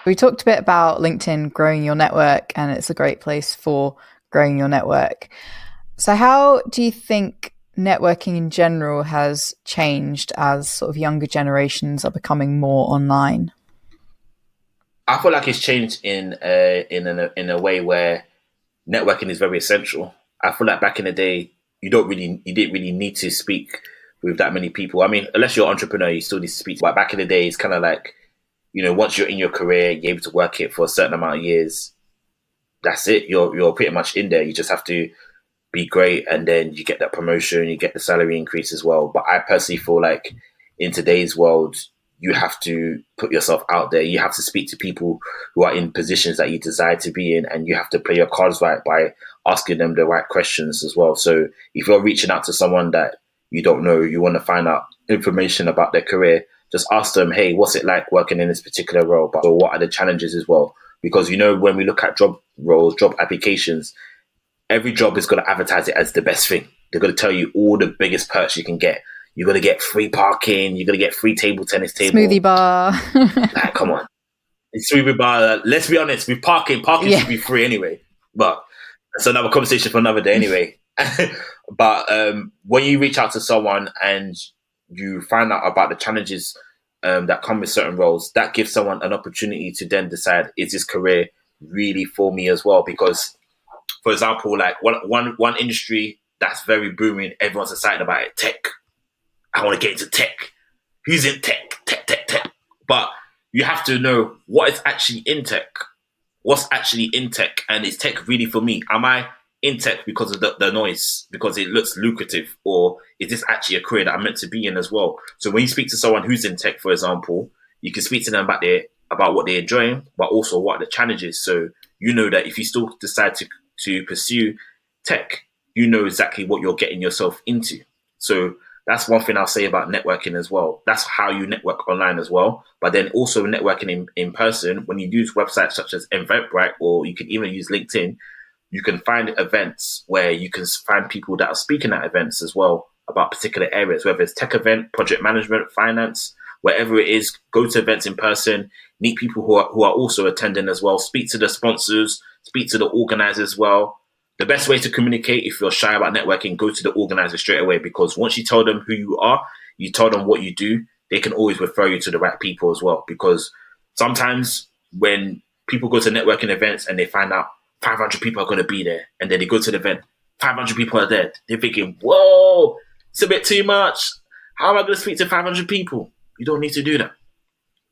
We talked a bit about LinkedIn growing your network, and it's a great place for growing your network. So how do you think networking in general has changed as sort of younger generations are becoming more online? I feel like it's changed in a way where networking is very essential. I feel like back in the day, you didn't really need to speak with that many people. I mean, unless you're an entrepreneur, you still need to speak. But back in the day, it's kind of like, once you're in your career, you're able to work it for a certain amount of years. That's it. You're pretty much in there. You just have to be great, and then you get that promotion, you get the salary increase as well. But I personally feel like in today's world, you have to put yourself out there. You have to speak to people who are in positions that you desire to be in, and you have to play your cards right by asking them the right questions as well. So if you're reaching out to someone that you don't know, you want to find out information about their career, just ask them, hey, what's it like working in this particular role? But what are the challenges as well? Because when we look at job roles, job applications, every job is going to advertise it as the best thing. They're going to tell you all the biggest perks you can get. You're going to get free parking. You're going to get free tennis table. Smoothie bar. Like, come on. It's smoothie bar. Let's be honest. With parking should be free anyway. But that's another conversation for another day anyway. But when you reach out to someone and you find out about the challenges that come with certain roles, that gives someone an opportunity to then decide, is this career really for me as well? Because, for example, like one industry that's very booming, everyone's excited about it, tech. I want to get into tech. Who's in tech? Tech. But you have to know what is actually in tech. What's actually in tech? And is tech really for me? Am I in tech because of the noise, because it looks lucrative? Or is this actually a career that I'm meant to be in as well? So when you speak to someone who's in tech, for example, you can speak to them about what they're enjoying, but also what are the challenges. So you know that if you still decide to pursue tech, you know exactly what you're getting yourself into. So that's one thing I'll say about networking as well. That's how you network online as well. But then also networking in person, when you use websites such as Eventbrite, or you can even use LinkedIn, you can find events where you can find people that are speaking at events as well about particular areas, whether it's tech event, project management, finance, wherever it is. Go to events in person, meet people who are also attending as well, speak to the sponsors, speak to the organizers as well. The best way to communicate, if you're shy about networking, go to the organizer straight away, because once you tell them who you are, you tell them what you do, they can always refer you to the right people as well. Because sometimes when people go to networking events and they find out 500 people are going to be there, and then they go to the event, 500 people are there, they're thinking, whoa, it's a bit too much. How am I going to speak to 500 people? You don't need to do that.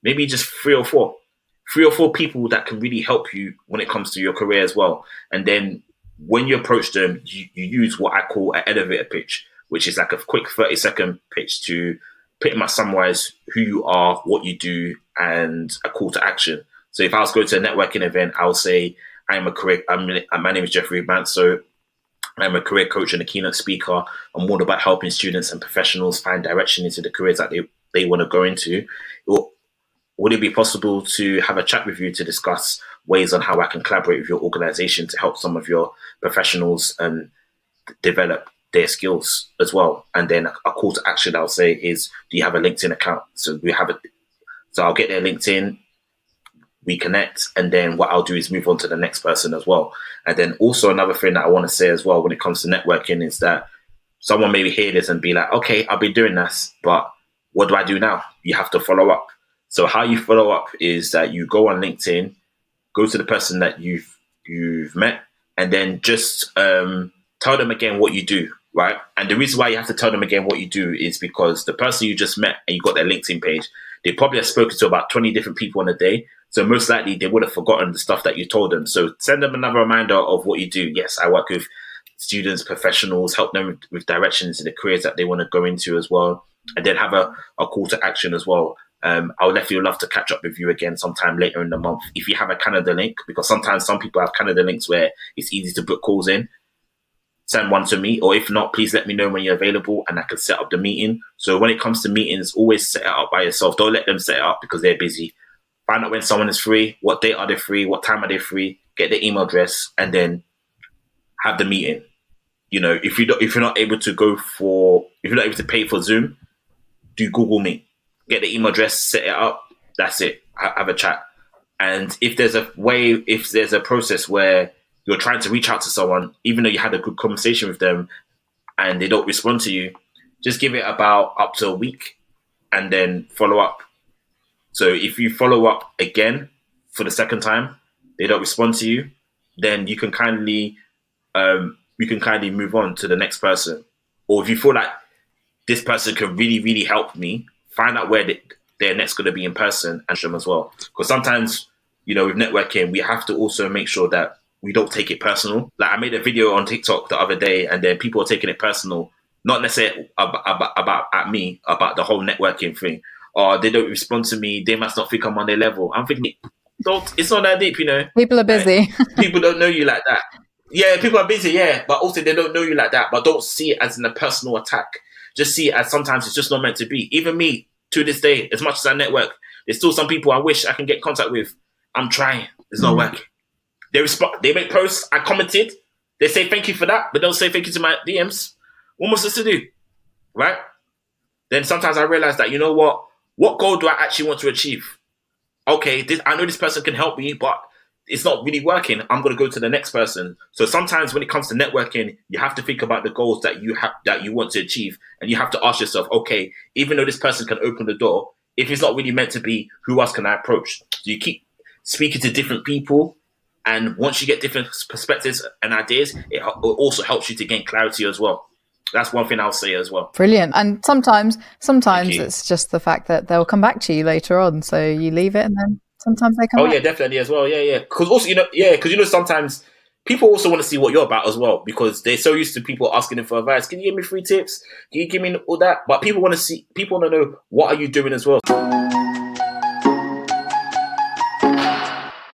Maybe just three or four people that can really help you when it comes to your career as well. And then when you approach them, you use what I call an elevator pitch, which is like a quick 30-second pitch to pretty much summarize who you are, what you do, and a call to action. So if I was going to a networking event, I'll say, my name is Jeffrey Manso. I'm a career coach and a keynote speaker. I'm all about helping students and professionals find direction into the careers that they want to go into. Would it be possible to have a chat with you to discuss ways on how I can collaborate with your organization to help some of your professionals and develop their skills as well? And then a call to action I'll say is, do you have a LinkedIn account? So I'll get their LinkedIn, we connect, and then what I'll do is move on to the next person as well. And then also another thing that I want to say as well when it comes to networking is that someone maybe hear this and be like, okay, I've been doing this, but what do I do now? You have to follow up. So how you follow up is that you go on LinkedIn, go to the person that you've met, and then just tell them again what you do, right? And the reason why you have to tell them again what you do is because the person you just met and you got their LinkedIn page, they probably have spoken to about 20 different people in a day. So most likely they would have forgotten the stuff that you told them. So send them another reminder of what you do. Yes, I work with students, professionals, help them with directions in the careers that they want to go into as well. And then have a call to action as well. I would definitely love to catch up with you again sometime later in the month. If you have a calendar link, because sometimes some people have calendar links where it's easy to book calls in, send one to me. Or if not, please let me know when you're available and I can set up the meeting. So when it comes to meetings, always set it up by yourself. Don't let them set it up because they're busy. Find out when someone is free, what date are they free, what time are they free, get their email address, and then have the meeting. If you're not able to pay for Zoom, do Google Meet. Get the email address, set it up. That's it. Have a chat. And if there's a way, if there's a process where you're trying to reach out to someone, even though you had a good conversation with them and they don't respond to you, just give it about up to a week and then follow up. So if you follow up again for the second time, they don't respond to you, then you can kindly move on to the next person. Or if you feel like this person can really, really help me, find out where they're next going to be in person and show them as well. Because sometimes, with networking, we have to also make sure that we don't take it personal. Like I made a video on TikTok the other day, and then people are taking it personal, not necessarily about at me, about the whole networking thing. Or they don't respond to me, they must not think I'm on their level. I'm thinking, it's not that deep, People are busy. Like, people don't know you like that. Yeah, people are busy, yeah, but also they don't know you like that. But don't see it as in a personal attack. Just see it as sometimes it's just not meant to be. Even me, to this day, as much as I network, there's still some people I wish I can get in contact with. I'm trying. It's not working. They respond. They make posts. I commented. They say thank you for that, but don't say thank you to my DMs. What am I supposed to do? Right? Then sometimes I realize that, you know what? What goal do I actually want to achieve? Okay, I know this person can help me, but it's not really working. I'm going to go to the next person. So sometimes when it comes to networking, you have to think about the goals that you want to achieve. And you have to ask yourself, okay, even though this person can open the door, if it's not really meant to be, who else can I approach? So you keep speaking to different people. And once you get different perspectives and ideas, it also helps you to gain clarity as well. That's one thing I'll say as well. Brilliant. And sometimes it's just the fact that they'll come back to you later on. So you leave it and then sometimes they come back. Oh, yeah, definitely as well. Yeah. Because also, sometimes people also want to see what you're about as well, because they're so used to people asking them for advice. Can you give me free tips? Can you give me all that? But people want to know, what are you doing as well?